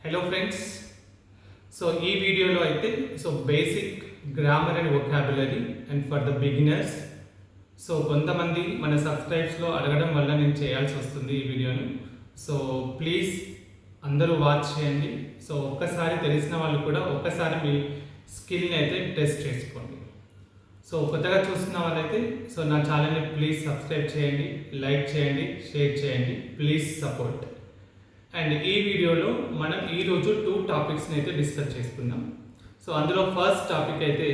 Hello friends. So ఈ వీడియోలో అయితే basic grammar and vocabulary and for the beginners. So కొంతమంది మన సబ్స్క్రైబ్స్లో అడగడం వల్ల నేను చేయాల్సి వస్తుంది ఈ వీడియోను. సో ప్లీజ్ అందరూ వాచ్ చేయండి. సో ఒక్కసారి తెలిసిన వాళ్ళు కూడా ఒక్కసారి మీ స్కిల్ని అయితే టెస్ట్ చేసుకోండి. సో కొత్తగా చూస్తున్న వాళ్ళైతే నా ఛానల్ని ప్లీజ్ సబ్స్క్రైబ్ చేయండి, లైక్ చేయండి, షేర్ చేయండి. Please support. అండ్ ఈ వీడియోలో మనం ఈరోజు 2 టాపిక్స్ని అయితే డిస్కస్ చేసుకుందాం. సో అందులో ఫస్ట్ టాపిక్ అయితే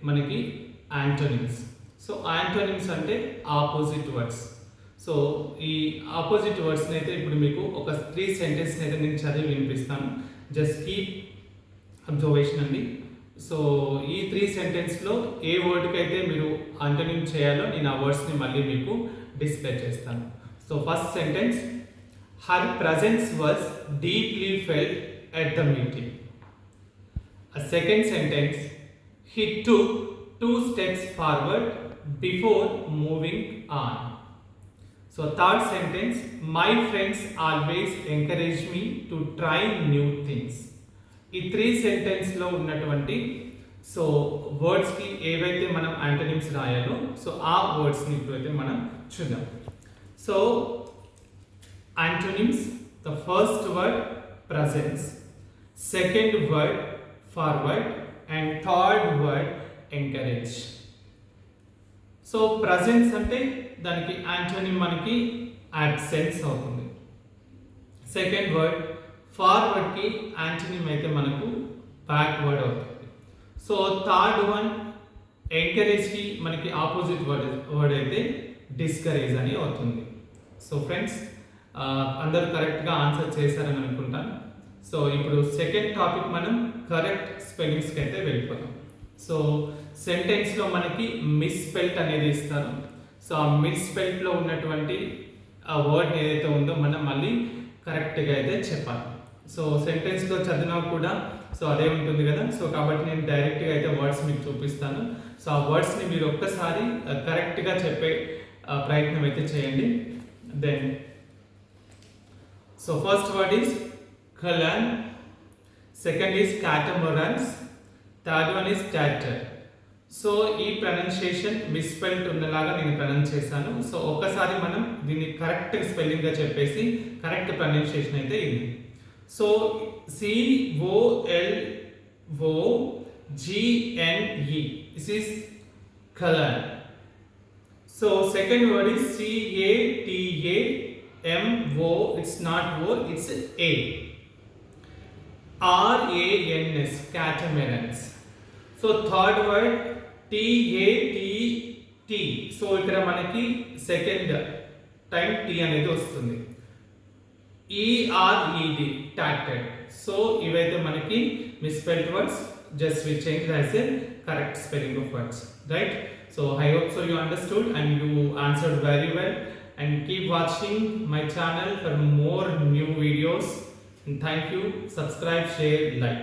మనకి యాంటోనిమ్స్. సో యాంటోనిమ్స్ అంటే ఆపోజిట్ వర్డ్స్. సో ఈ ఆపోజిట్ వర్డ్స్ని అయితే ఇప్పుడు మీకు ఒక 3 సెంటెన్స్ని అయితే నేను చదివి వినిపిస్తాను. జస్ట్ కీప్ అబ్జర్వేషన్ అండి. సో ఈ 3 సెంటెన్స్లో ఏ వర్డ్కి అయితే మీరు యాంటోనిమ్ చేయాలో నేను ఆ వర్డ్స్ని మళ్ళీ మీకు డిస్ప్లే చేస్తాను. So first sentence, her presence was deeply felt at the meeting. A second sentence, he took 2 steps forward before moving on. So third sentence, my friends always encourage me to try new things. ఈ 3 సెంటెన్స్లో ఉన్నటువంటి వర్డ్స్కి ఏవైతే మనం antonyms రాయాలో ఆ వర్డ్స్ని ఇప్పుడైతే మనం చూద్దాం. So antonyms, the first word presence, second word forward, and third word encourage. So presence అంటే దానికి యాంటోనిమ్ మనకి absence అవుతుంది. సెకండ్ వర్డ్ ఫార్వర్డ్కి యాంటోనిమ్ అయితే మనకు బ్యాక్వర్డ్ అవుతుంది. సో థర్డ్ వన్ ఎంకరేజ్కి మనకి ఆపోజిట్ వర్డ్ అయితే డిస్కరేజ్ అని అవుతుంది. సో ఫ్రెండ్స్, అందరూ కరెక్ట్గా ఆన్సర్ చేశారని అనుకుంటాను. సో ఇప్పుడు సెకండ్ టాపిక్ మనం కరెక్ట్ స్పెల్లింగ్స్కి అయితే వెళ్ళిపోతాం. సో సెంటెన్స్లో మనకి మిస్స్పెల్ట్ అనేది ఇస్తారు. సో ఆ మిస్స్పెల్ట్లో ఉన్నటువంటి ఆ వర్డ్ ఏదైతే ఉందో మనం మళ్ళీ కరెక్ట్గా అయితే చెప్పాలి. సో సెంటెన్స్లో చదివినా కూడా అదే ఉంటుంది కదా. సో కాబట్టి నేను డైరెక్ట్గా అయితే వర్డ్స్ మీకు చూపిస్తాను. సో ఆ వర్డ్స్ని మీరు ఒక్కసారి కరెక్ట్గా చెప్పే ప్రయత్నం అయితే చేయండి. Then first word is Kalan, second is catamarans, third one is tatter. So ఈ ప్రొనౌన్సియేషన్ మిస్స్పెల్ట్ ఉన్నలాగా నేను ప్రొనౌన్స్ చేశాను. సో ఒక్కసారి మనం దీన్ని కరెక్ట్ స్పెల్లింగ్గా చెప్పేసి కరెక్ట్ ప్రొనౌన్సియేషన్ అయితే ఇది. So COLOGNE, this is colour. So second word is CATAMO, it's not O, it's A. RANS, catamarans. So third word TATT. So ఇక్కడ మనకి సెకండ్ టైం T అనేది వస్తుంది. ERED, tattered. సో ఇవైతే మనకి misspelled words. Just we change as a correct spelling of words, right? So I hope you understood and you answered very well. And keep watching my channel for more new videos. And thank you. Subscribe, share, like.